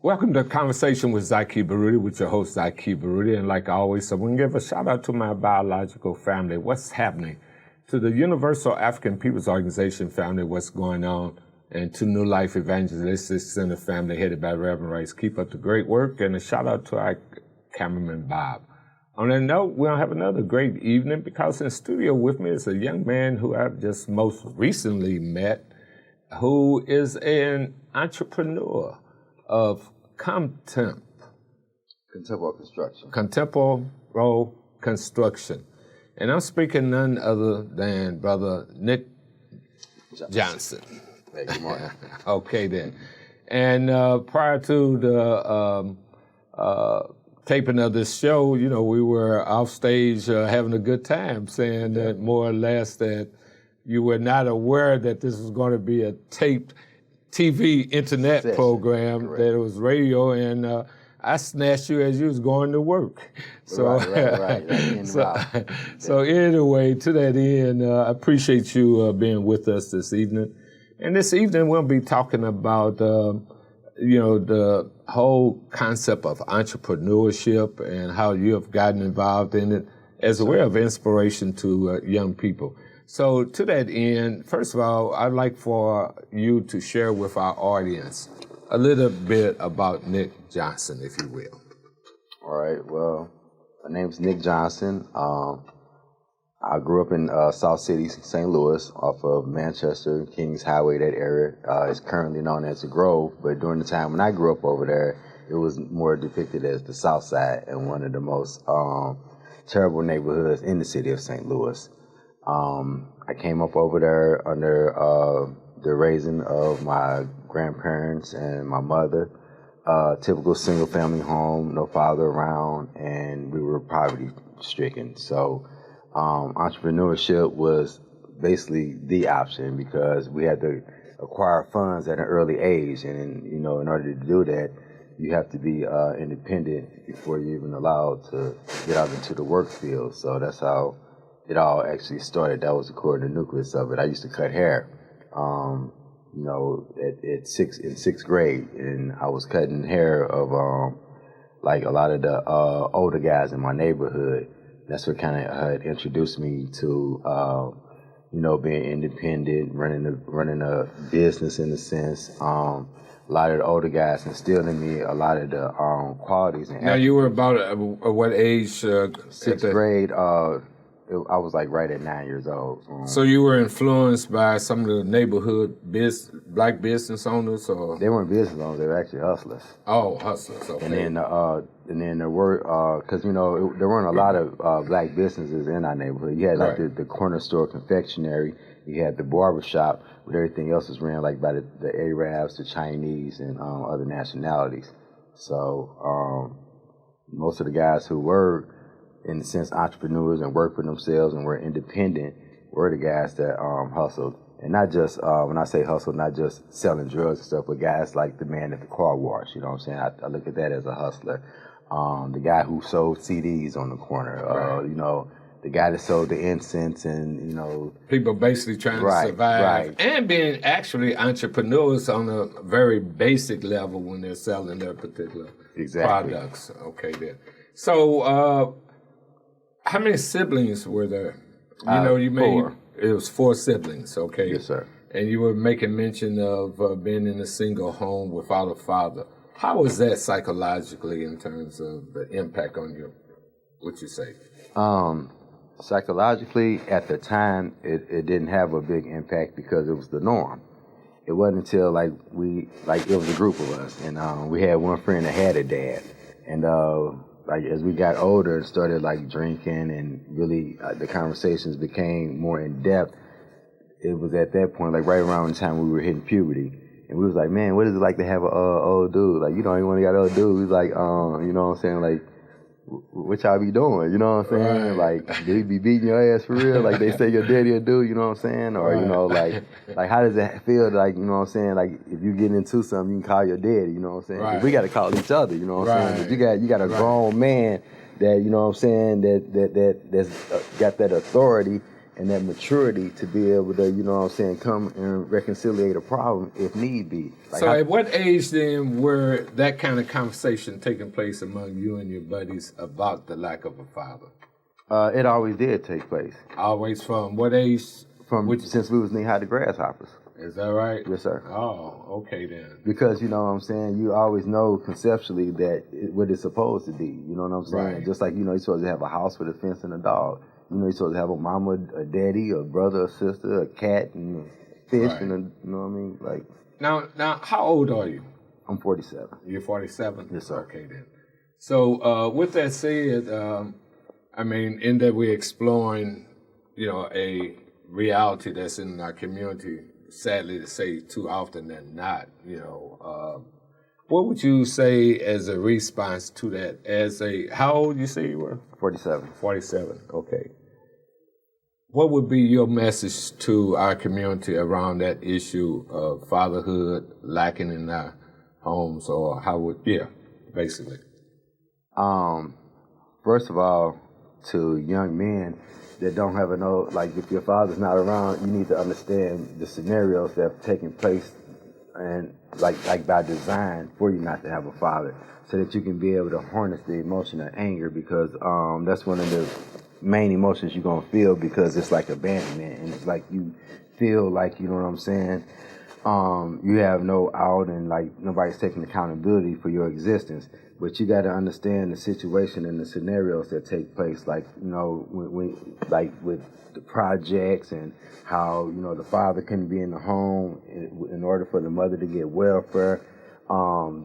Welcome to Conversation with Zaki Baruti, with your host, Zaki Baruti. And like always, I want to give a shout out to my biological family. What's happening? To the Universal African Peoples Organization family, what's going on? And to New Life Evangelistic Center family, headed by Reverend Rice. Keep up the great work. And a shout out to our cameraman, Bob. On that note, we'll have another great evening because in studio with me is a young man who I've just most recently met, who is an entrepreneur of Contemporary construction. And I'm speaking none other than Brother Nick Johnson. Hey, good morning. Okay, then. And prior to the taping of this show, you know, we were off stage having a good time, saying that more or less that you were not aware that this was going to be a taped TV internet program, correct, that it was radio, and I snatched you as you was going to work. So, right. So anyway, to that end, I appreciate you being with us this evening. And this evening we'll be talking about, the whole concept of entrepreneurship and how you have gotten involved in it as a way of inspiration to young people. So to that end, first of all, I'd like for you to share with our audience a little bit about Nick Johnson, if you will. All right. Well, my name's Nick Johnson. I grew up in South City, St. Louis, off of Manchester, Kings Highway, that area. It's currently known as the Grove, but during the time when I grew up over there, it was more depicted as the South Side and one of the most terrible neighborhoods in the city of St. Louis. I came up over there under the raising of my grandparents and my mother. Typical single family home, no father around, and we were poverty stricken. So entrepreneurship was basically the option because we had to acquire funds at an early age. And, in order to do that, you have to be independent before you're even allowed to get out into the work field. So that's how it all actually started. That was the core and the nucleus of it. I used to cut hair, in sixth grade, and I was cutting hair of like a lot of the older guys in my neighborhood. That's what kind of had introduced me to being independent, running a business in a sense. A lot of the older guys instilled in me a lot of the qualities. And now you were about what age? Sixth grade. I was like right at 9 years old. So you were influenced by some of the neighborhood black business owners, or they weren't business owners; they were actually hustlers. Oh, hustlers. Okay. And then there were because there weren't a lot of black businesses in our neighborhood. You had like the corner store confectionery. You had the barber shop, but everything else was ran like by the Arabs, the Chinese, and other nationalities. So most of the guys who were, in a sense, entrepreneurs and work for themselves and were independent were the guys that hustled. And not just, when I say hustle, not just selling drugs and stuff, but guys like the man at the car wash, you know what I'm saying? I look at that as a hustler. The guy who sold CDs on the corner, the guy that sold the incense and, people basically trying to survive and being actually entrepreneurs on a very basic level when they're selling their particular products. Okay, then. So, how many siblings were there? You made 4. It was 4 siblings, okay? Yes, sir. And you were making mention of being in a single home without a father. How was that psychologically in terms of the impact on you? What you say? Psychologically, at the time, it didn't have a big impact because it was the norm. It wasn't until it was a group of us, and we had one friend that had a dad, and as we got older and started drinking and really the conversations became more in depth, it was at that point, right around the time we were hitting puberty. And we was like, man, what is it like to have an old dude? You don't even want to got an old dude. He's like, you know what I'm saying? What y'all be doing? You know what I'm saying? Right. Do he be beating your ass for real? Like they say your daddy will do, you know what I'm saying? Or, how does it feel you know what I'm saying? If you get into something, you can call your daddy, you know what I'm saying? Right. We got to call each other, you know what I'm saying? But you got a grown man that, you know what I'm saying, that's got that authority and that maturity to be able to, you know what I'm saying, come and reconciliate a problem if need be. Like so at what age then were that kind of conversation taking place among you and your buddies about the lack of a father? It always did take place. Always from what age? Since we was knee high to grasshoppers. Is that right? Yes, sir. Oh, okay then. Because, you know what I'm saying, you always know conceptually that what it's supposed to be. You know what I'm saying? Right. Just like, you know, you're supposed to have a house with a fence and a dog. You know, you're supposed to have a mama, a daddy, a brother, a sister, a cat, and a fish, Right. and a, you know what I mean? Like. Now, how old are you? I'm 47. You're 47? Yes, sir. Okay then. So with that said, I mean, in that we're exploring, you know, a reality that's in our community, sadly to say, too often than not, you know. What would you say as a response to that? How old you say you were? 47. 47, okay. What would be your message to our community around that issue of fatherhood lacking in our homes, or basically? First of all, to young men that don't have like if your father's not around, you need to understand the scenarios that have taken place and like by design for you not to have a father, so that you can be able to harness the emotion of anger, because that's one of the main emotions you're gonna feel, because it's like abandonment, and it's like you feel like, you know what I'm saying, you have no out, and like nobody's taking accountability for your existence. But you got to understand the situation and the scenarios that take place, like, you know, when like with the projects, and how, you know, the father couldn't be in the home in order for the mother to get welfare.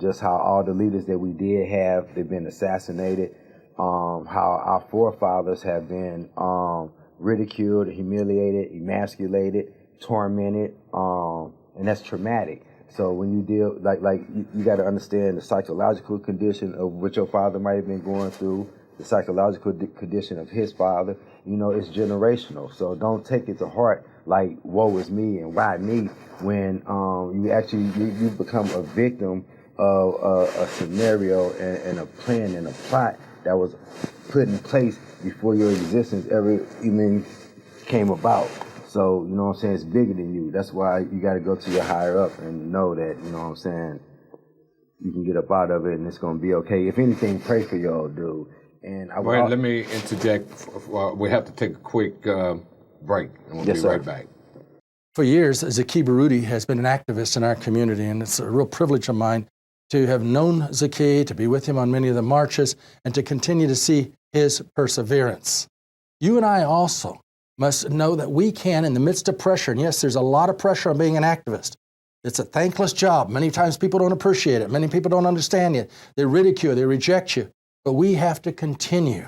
Just how all the leaders that we did have, they've been assassinated. How our forefathers have been ridiculed, humiliated, emasculated, tormented, and that's traumatic. So when you deal, you got to understand the psychological condition of what your father might have been going through, the psychological condition of his father. You know, it's generational. So don't take it to heart like, woe is me and why me, when you become a victim of a scenario and a plan and a plot that was put in place before your existence ever even came about. So, you know what I'm saying, it's bigger than you. That's why you got to go to your higher up and know that, you know what I'm saying, you can get up out of it and it's going to be okay. If anything, pray for your old dude. And let me interject. We have to take a quick break, and we'll be right back. For years, Zaki Baruti has been an activist in our community, and it's a real privilege of mine to have known Zaki, to be with him on many of the marches, and to continue to see his perseverance. You and I also must know that we can, in the midst of pressure, and yes, there's a lot of pressure on being an activist. It's a thankless job. Many times people don't appreciate it. Many people don't understand you. They ridicule, they reject you. But we have to continue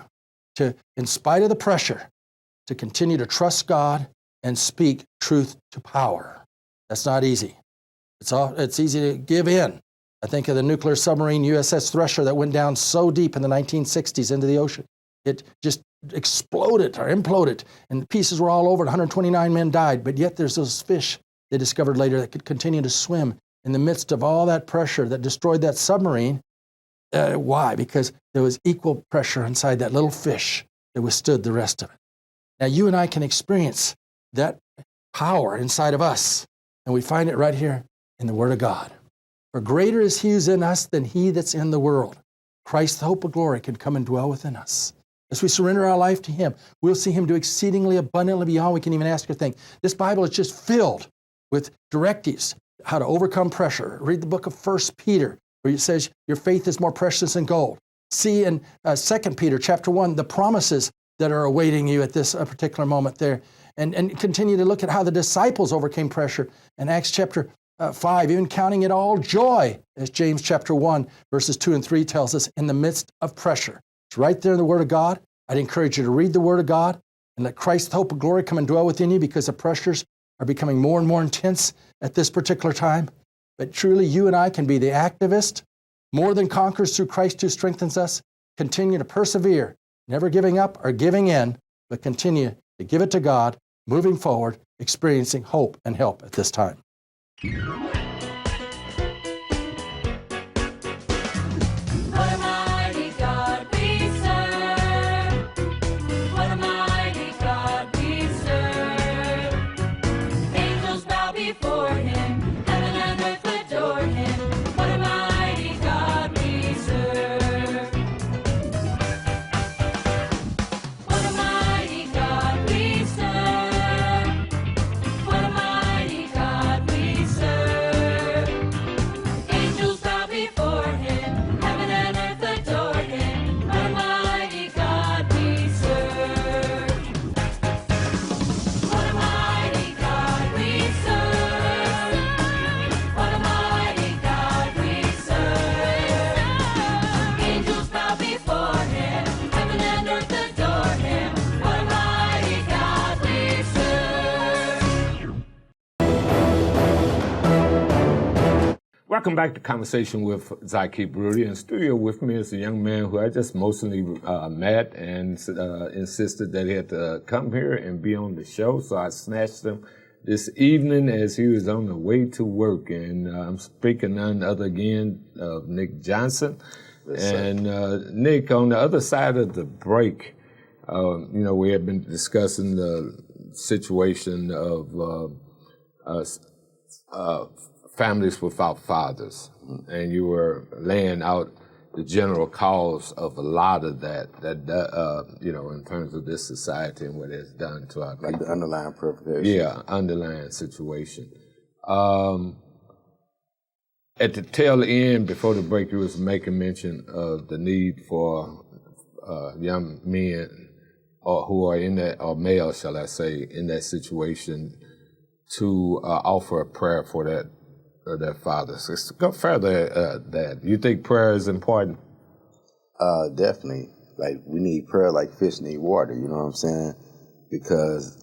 to, in spite of the pressure, to continue to trust God and speak truth to power. That's not easy. It's easy to give in. I think of the nuclear submarine USS Thresher that went down so deep in the 1960s into the ocean. It just exploded or imploded, and the pieces were all over. 129 men died, but yet there's those fish they discovered later that could continue to swim in the midst of all that pressure that destroyed that submarine. Why? Because there was equal pressure inside that little fish that withstood the rest of it. Now you and I can experience that power inside of us, and we find it right here in the Word of God. For greater is He who's in us than he that's in the world. Christ, the hope of glory, can come and dwell within us. As we surrender our life to Him, we'll see Him do exceedingly abundantly beyond we can even ask or think. This Bible is just filled with directives, how to overcome pressure. Read the book of 1 Peter, where it says your faith is more precious than gold. See in 2 Peter chapter 1, the promises that are awaiting you at this particular moment there. And continue to look at how the disciples overcame pressure in Acts chapter 5, even counting it all joy, as James chapter 1, verses 2 and 3 tells us, in the midst of pressure. It's right there in the Word of God. I'd encourage you to read the Word of God and let Christ's hope of glory come and dwell within you, because the pressures are becoming more and more intense at this particular time. But truly, you and I can be the activist, more than conquerors through Christ who strengthens us. Continue to persevere, never giving up or giving in, but continue to give it to God, moving forward, experiencing hope and help at this time. Welcome back to Conversation with Zaki Baruti. In studio with me is a young man who I just mostly met and insisted that he had to come here and be on the show. So I snatched him this evening as he was on the way to work. And I'm speaking none other again of Nick Johnson. Yes, and Nick, on the other side of the break, we had been discussing the situation of families without fathers, and you were laying out the general cause of a lot of that in terms of this society and what it's done to our people. Like the underlying perpetration. Yeah, underlying situation. At the tail end, before the break, you was making mention of the need for young men who are in that, or males, shall I say, in that situation to offer a prayer for their fathers. Let's go further that. You think prayer is important? Definitely. Like, we need prayer like fish need water, you know what I'm saying? Because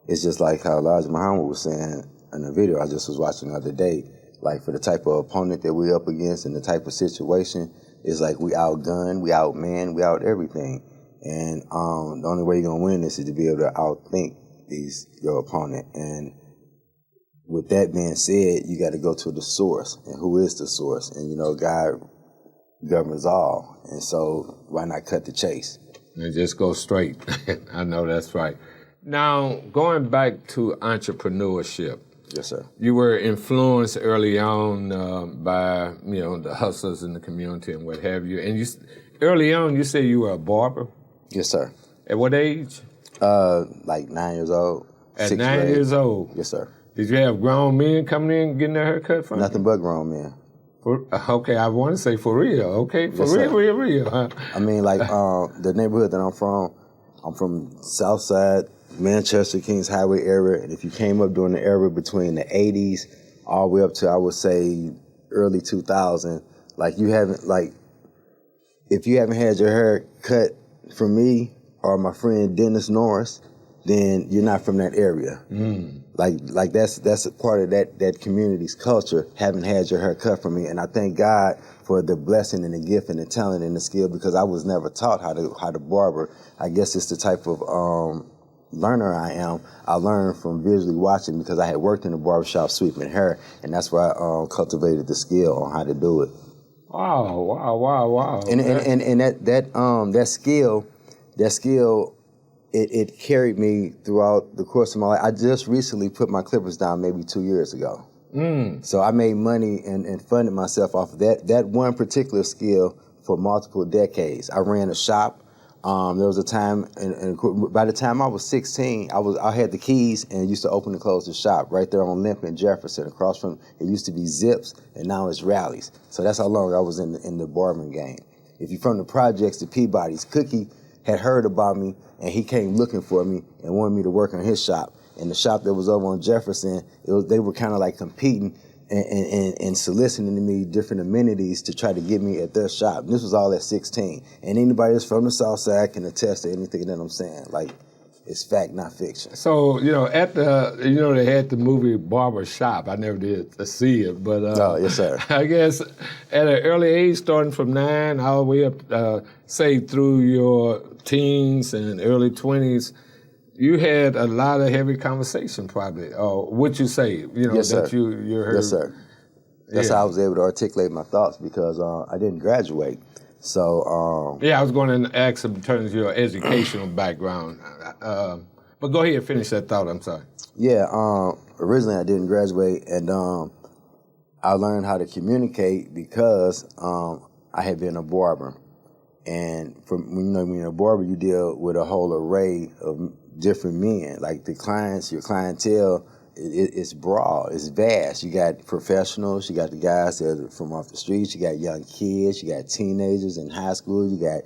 it's just like how Elijah Muhammad was saying in a video I just was watching the other day, like for the type of opponent that we're up against and the type of situation, it's like we outgunned, we outmanned, we out everything. And the only way you're going to win this is to be able to outthink your opponent. And with that being said, you got to go to the source. And who is the source? And, God governs all. And so why not cut the chase? And just go straight. I know that's right. Now, going back to entrepreneurship. Yes, sir. You were influenced early on by, the hustlers in the community and what have you. And early on, you said you were a barber? Yes, sir. At what age? Like 9 years old. At 9 years old? Yes, sir. Did you have grown men coming in and getting their haircut from Nothing but grown men. Okay, I want to say for real. Okay, for yes, real. Huh? I mean, like, the neighborhood that I'm from Southside, Manchester, Kings Highway area, and if you came up during the era between the 80s all the way up to, I would say, early 2000, if you haven't had your hair cut from me or my friend Dennis Norris, then you're not from that area. Like that's a part of that community's culture, haven't had your hair cut from me. And I thank God for the blessing and the gift and the talent and the skill, because I was never taught how to barber. I guess it's the type of learner I am. I learned from visually watching, because I had worked in a barbershop sweeping hair, and that's where I cultivated the skill on how to do it. Wow. And that skill, it carried me throughout the course of my life. I just recently put my clippers down maybe 2 years ago. So I made money and funded myself off of that one particular skill for multiple decades. I ran a shop. There was a time, and by the time I was 16, I had the keys and used to open and close the shop right there on Limp and Jefferson, across from, it used to be Zips, and now it's Rallies. So that's how long I was in the barbering game. If you're from the projects, the Peabody's, Cookie had heard about me, and he came looking for me and wanted me to work on his shop. And the shop that was over on Jefferson, they were kind of like competing and soliciting to me different amenities to try to get me at their shop. And this was all at 16. And anybody that's from the South Side can attest to anything that I'm saying. Like, it's fact, not fiction. So, they had the movie Barber Shop. I never did see it, but oh, yes, sir. I guess at an early age, starting from 9 all the way up, say through your teens and early 20s, you had a lot of heavy conversation, probably. Or would you say, yes, that sir. you heard? Yes, sir. That's how I was able to articulate my thoughts, because I didn't graduate. So I was going to ask in terms of your educational background, but go ahead, finish that thought. I'm sorry. Yeah, originally I didn't graduate, and I learned how to communicate because I had been a barber, and when you're a barber, you deal with a whole array of different men. Like the clients, your clientele, it's broad, it's vast. You got professionals, you got the guys that are from off the streets, you got young kids, you got teenagers in high school, you got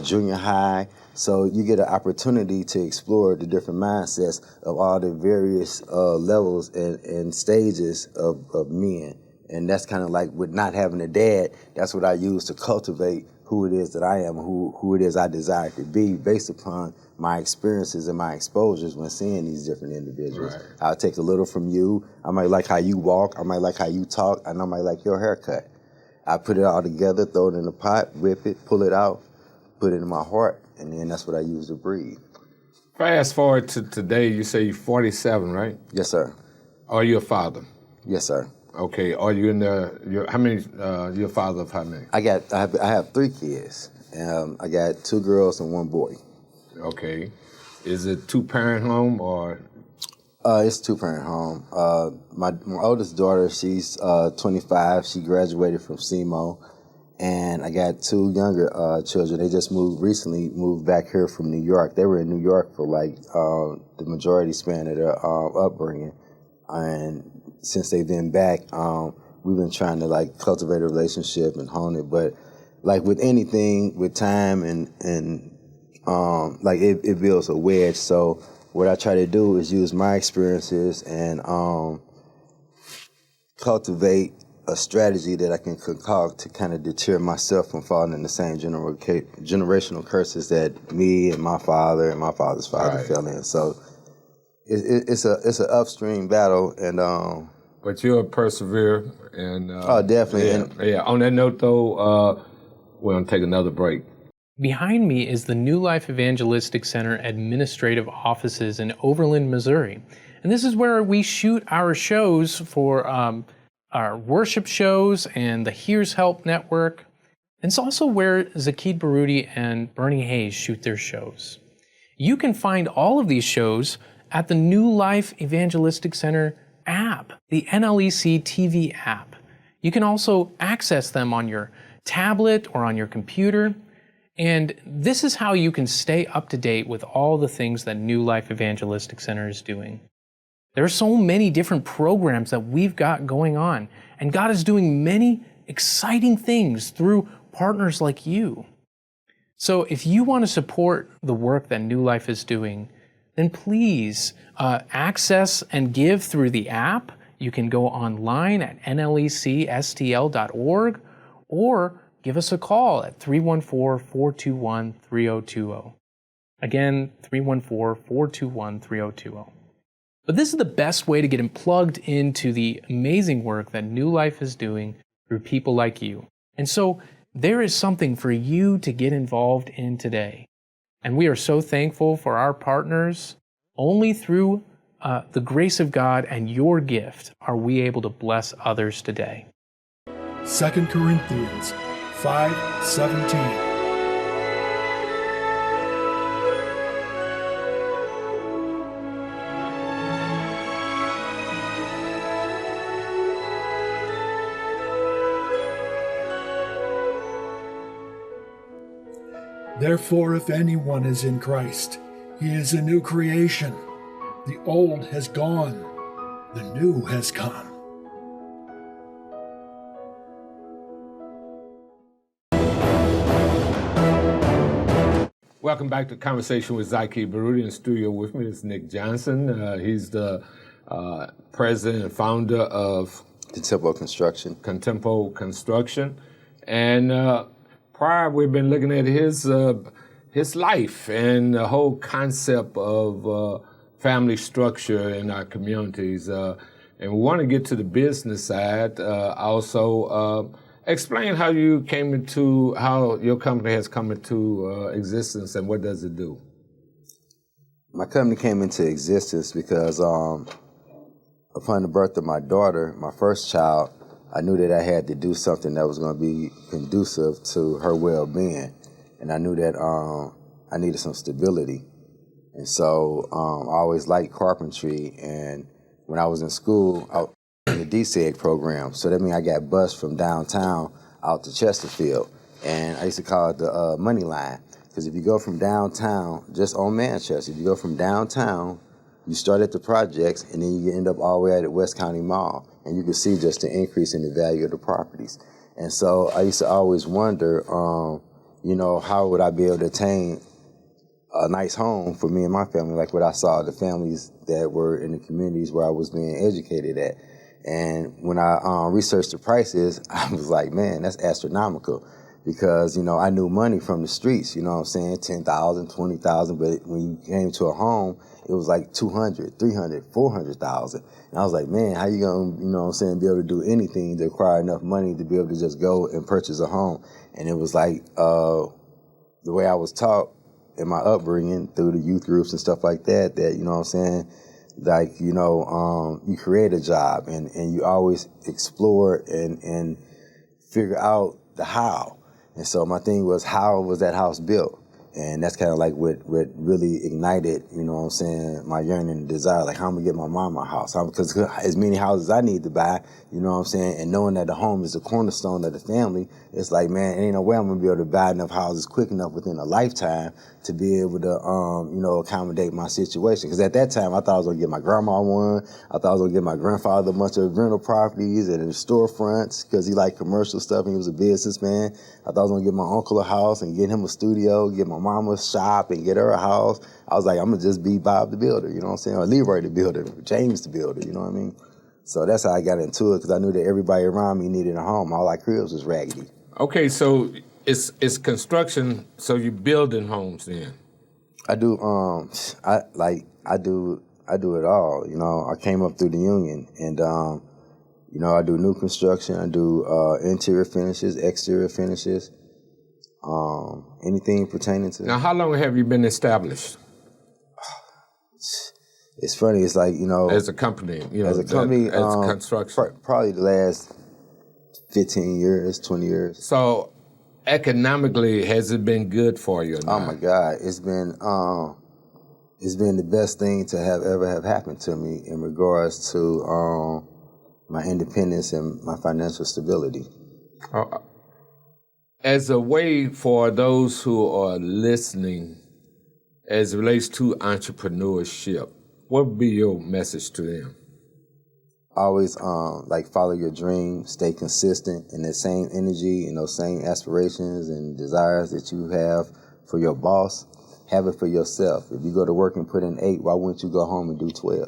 junior high. So you get an opportunity to explore the different mindsets of all the various levels and stages of men. And that's kind of like with not having a dad, that's what I use to cultivate who it is that I am, who it is I desire to be based upon my experiences and my exposures when seeing these different individuals. Right. I'll take a little from you. I might like how you walk. I might like how you talk. And I might like your haircut. I put it all together, throw it in the pot, whip it, pull it out, put it in my heart, and then that's what I use to breathe. Fast forward to today, you say you're 47, right? Yes, sir. Are you a father? Yes, sir. Okay, are you in how many, you're a father of how many? I have 3 kids. I got 2 girls and 1 boy. Okay. Is it 2-parent home or? It's 2-parent home. My oldest daughter, she's 25. She graduated from SEMO. And I got 2 younger children. They just recently moved back here from New York. They were in New York for like the majority span of their upbringing. And since they've been back, we've been trying to like cultivate a relationship and hone it. But like with anything, with time and like it builds a wedge. So what I try to do is use my experiences and cultivate a strategy that I can concoct to kind of deter myself from falling in the same generational curses that me and my father and my father's father fell in. So it's an upstream battle, and but you'll persevere and oh, definitely. Yeah. On that note, though, we're gonna take another break. Behind me is the New Life Evangelistic Center administrative offices in Overland, Missouri, and this is where we shoot our shows for our worship shows and the Here's Help Network. It's also where Zaki Baruti and Bernie Hayes shoot their shows. You can find all of these shows at the New Life Evangelistic Center app, the NLEC TV app. You can also access them on your tablet or on your computer. And this is how you can stay up to date with all the things that New Life Evangelistic Center is doing. There are so many different programs that we've got going on, and God is doing many exciting things through partners like you. So if you want to support the work that New Life is doing, then please access and give through the app. You can go online at nlecstl.org or give us a call at 314-421-3020. Again, 314-421-3020. But this is the best way to get plugged into the amazing work that New Life is doing through people like you. And so there is something for you to get involved in today. And we are so thankful for our partners. Only through the grace of God and your gift are we able to bless others today. 2 Corinthians 5:17. Therefore, if anyone is in Christ, he is a new creation. The old has gone, the new has come. Welcome back to Conversation with Zaki Baruti. In studio with me is Nick Johnson. He's the president and founder of Contempo Construction. And prior, we've been looking at his life and the whole concept of family structure in our communities. And we want to get to the business side. Also, explain how you came into, how your company has come into existence and what does it do? My company came into existence because upon the birth of my daughter, my first child, I knew that I had to do something that was going to be conducive to her well-being. And I knew that I needed some stability. And so I always liked carpentry. And when I was in school, I was in the DSEG program. So that means I got bused from downtown out to Chesterfield. And I used to call it the money line. Because if you go from downtown, just on Manchester, if you go from downtown, you start at the projects, and then you end up all the way at the West County Mall. And you can see just the increase in the value of the properties. And so I used to always wonder, how would I be able to attain a nice home for me and my family, like what I saw the families that were in the communities where I was being educated at. And when I researched the prices, I was like, man, that's astronomical. because, you know, I knew money from the streets, you know what I'm saying, 10,000, 20,000, but when you came to a home, it was like 200, 300, 400,000. And I was like, man, how you gonna, you know what I'm saying, be able to do anything to acquire enough money to be able to just go and purchase a home? And it was like, the way I was taught in my upbringing through the youth groups and stuff like that, you know what I'm saying, like, you know, you create a job and you always explore and figure out the how. And so my thing was, how was that house built? And that's kind of like what really ignited, you know what I'm saying, my yearning and desire, like how I'm gonna get my mom a house. Because as many houses I need to buy, you know what I'm saying, and knowing that the home is the cornerstone of the family, it's like, man, ain't no way I'm gonna be able to buy enough houses quick enough within a lifetime to be able to, you know, accommodate my situation. Because at that time, I thought I was gonna get my grandma one, I thought I was gonna get my grandfather a bunch of rental properties and storefronts, because he liked commercial stuff and he was a businessman. I thought I was gonna get my uncle a house and get him a studio, get my mama a shop and get her a house. I was like, I'm gonna just be Bob the Builder, you know what I'm saying, or Leroy the Builder, James the Builder, you know what I mean? So that's how I got into it, because I knew that everybody around me needed a home. All our cribs was raggedy. Okay, so it's construction, so you building homes then? I do, I do it all, you know. I came up through the union, and you know, I do new construction, I do interior finishes, exterior finishes, anything pertaining to. Now, how long have you been established? It's funny, it's like, you know. As a company, you know. As a company, as construction. Probably the last 15 years, 20 years. So, economically, has it been good for you? Oh my God, it's been the best thing to ever have happened to me in regards to my independence and my financial stability. As a way for those who are listening, as it relates to entrepreneurship, what would be your message to them? Always like follow your dream, stay consistent in that same energy and those same aspirations and desires that you have for your boss. Have it for yourself. If you go to work and put in 8, why wouldn't you go home and do 12?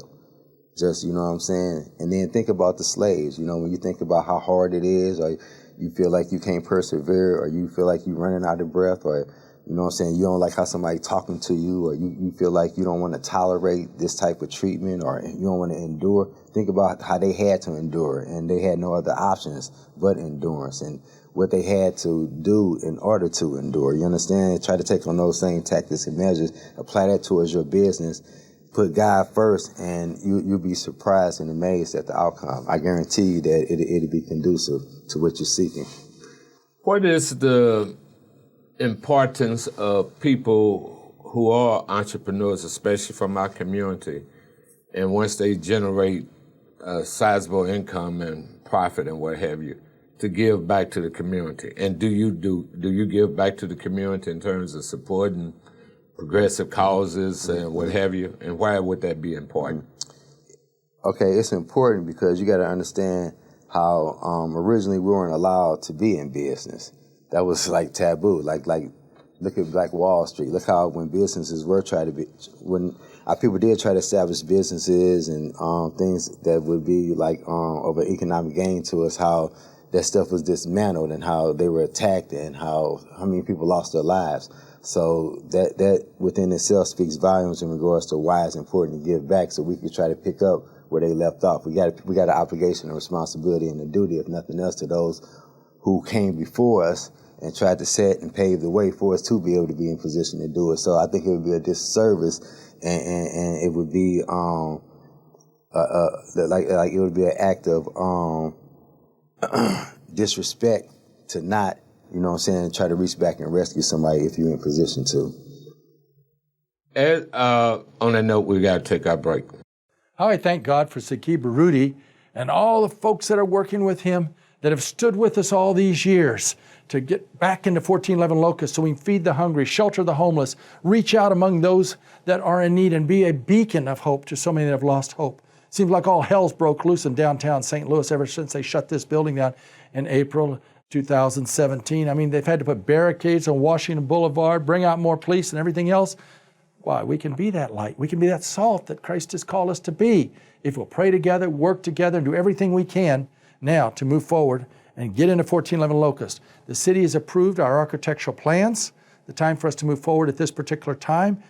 Just, you know what I'm saying? And then think about the slaves. You know, when you think about how hard it is, or you feel like you can't persevere, or you feel like you're running out of breath, or, you know what I'm saying, you don't like how somebody talking to you, or you feel like you don't want to tolerate this type of treatment, or you don't want to endure. Think about how they had to endure, and they had no other options but endurance, and what they had to do in order to endure. You understand? Try to take on those same tactics and measures, apply that towards your business, put God first, and you'll be surprised and amazed at the outcome. I guarantee you that it'll be conducive to what you're seeking. What is the importance of people who are entrepreneurs, especially from our community, and once they generate a sizable income and profit and what have you, to give back to the community? And do you give back to the community in terms of supporting progressive causes and what have you? And why would that be important? Okay, it's important because you got to understand how originally we weren't allowed to be in business. That was like taboo. Like look at Black Wall Street. Look how when businesses were trying to be, when our people did try to establish businesses and things that would be like of an economic gain to us, how that stuff was dismantled and how they were attacked and how many people lost their lives. So that within itself speaks volumes in regards to why it's important to give back, so we could try to pick up where they left off. We got an obligation and responsibility and a duty, if nothing else, to those who came before us and tried to set and pave the way for us to be able to be in position to do it. So I think it would be a disservice, and it would be like it would be an act of disrespect to not, you know what I'm saying, try to reach back and rescue somebody if you're in position to. And, on that note, we got to take our break. How I thank God for Zaki Baruti and all the folks that are working with him that have stood with us all these years to get back into 1411 Locust so we can feed the hungry, shelter the homeless, reach out among those that are in need, and be a beacon of hope to so many that have lost hope. Seems like all hell's broke loose in downtown St. Louis ever since they shut this building down in April 2017. I mean, they've had to put barricades on Washington Boulevard, bring out more police and everything else. Why? We can be that light. We can be that salt that Christ has called us to be if we'll pray together, work together, and do everything we can now to move forward and get into 1411 Locust. The city has approved our architectural plans. The time for us to move forward at this particular time.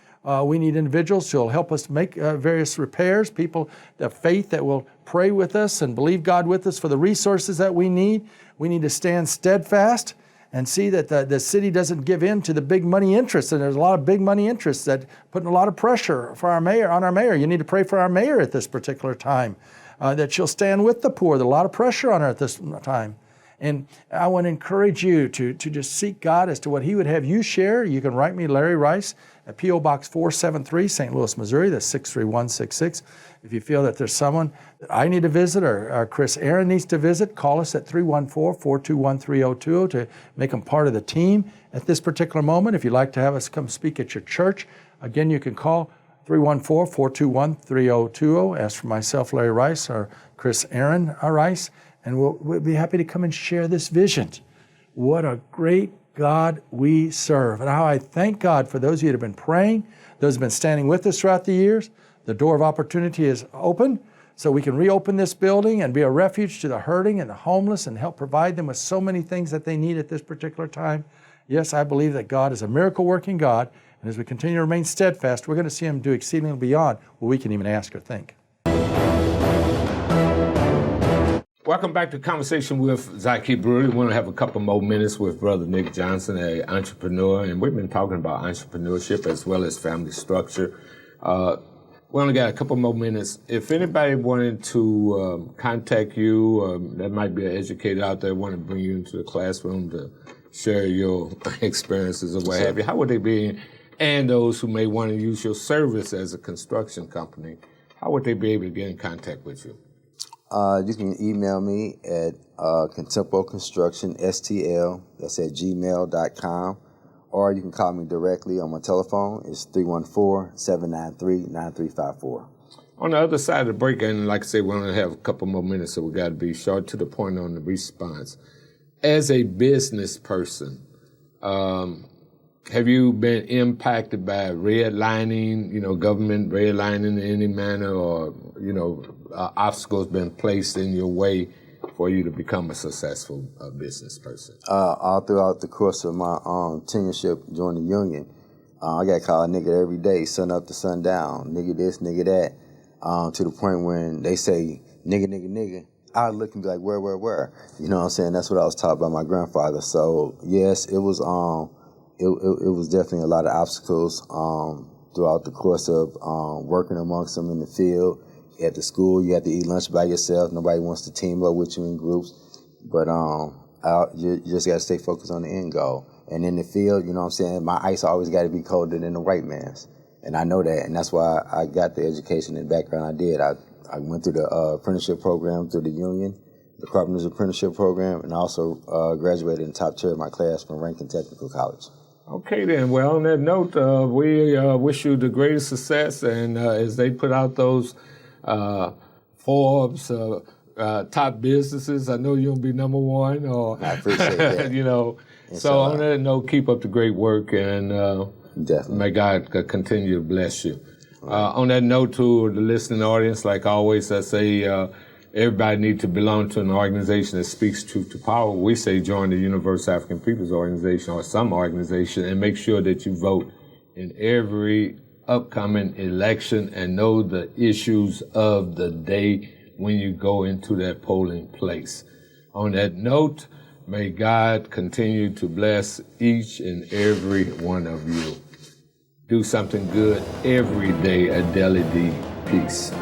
We need individuals who will help us make various repairs, people of faith that will pray with us and believe God with us for the resources that we need. We need to stand steadfast and see that the city doesn't give in to the big money interests. And there's a lot of big money interests that putting a lot of pressure for our mayor, on our mayor. You need to pray for our mayor at this particular time, that she'll stand with the poor. There's a lot of pressure on her at this time. And I want to encourage you to just seek God as to what He would have you share. You can write me, Larry Rice, at P.O. Box 473, St. Louis, Missouri. That's 63166. If you feel that there's someone that I need to visit or Chris Aaron needs to visit, call us at 314-421-3020 to make them part of the team at this particular moment. If you'd like to have us come speak at your church, again, you can call 314-421-3020. Ask for myself, Larry Rice, or Chris Aaron Rice. And we'll be happy to come and share this vision. What a great God we serve. And how I thank God for those of you that have been praying, those who have been standing with us throughout the years. The door of opportunity is open, so we can reopen this building and be a refuge to the hurting and the homeless and help provide them with so many things that they need at this particular time. Yes, I believe that God is a miracle-working God, and as we continue to remain steadfast, we're going to see Him do exceedingly beyond what we can even ask or think. Welcome back to Conversation with Zaki Baruti. We want to have a couple more minutes with Brother Nick Johnson, an entrepreneur, and we've been talking about entrepreneurship as well as family structure. We only got a couple more minutes. If anybody wanted to contact you, that might be an educator out there, want to bring you into the classroom to share your experiences or what have you, how would they be? And those who may want to use your service as a construction company, how would they be able to get in contact with you? You can email me at contempoconstructionstl, that's at gmail.com, or you can call me directly on my telephone. It's 314-793-9354. On the other side of the break, and like I said, we only have a couple more minutes, so we got to be short to the point on the response. As a business person, have you been impacted by redlining, government redlining in any manner, or, obstacles been placed in your way for you to become a successful business person? All throughout the course of my tenureship during the union, I got called nigga every day, sun up to sundown, nigga this, nigga that, to the point when they say nigga, nigga, nigga, I look and be like, where? You know what I'm saying? That's what I was taught by my grandfather. So yes, it was it was definitely a lot of obstacles throughout the course of working amongst them in the field. At the school, you have to eat lunch by yourself. Nobody wants to team up with you in groups. But you just got to stay focused on the end goal. And in the field, you know what I'm saying, my ice always got to be colder than the white man's. And I know that. And that's why I got the education and background I did. I went through the apprenticeship program through the union, the Carpenter's Apprenticeship Program, and also graduated in the top tier of my class from Rankin Technical College. Okay, then. Well, on that note, we wish you the greatest success. And as they put out those Forbes top businesses, I know you'll be number one. Or I appreciate that. So on that note, keep up the great work, and definitely may God continue to bless you. On that note, to the listening audience, like always, I say everybody needs to belong to an organization that speaks truth to power. We say join the Universal African People's Organization or some organization, and make sure that you vote in every upcoming election and know the issues of the day when you go into that polling place. On that note, may God continue to bless each and every one of you. Do something good every day. Adele D. Peace.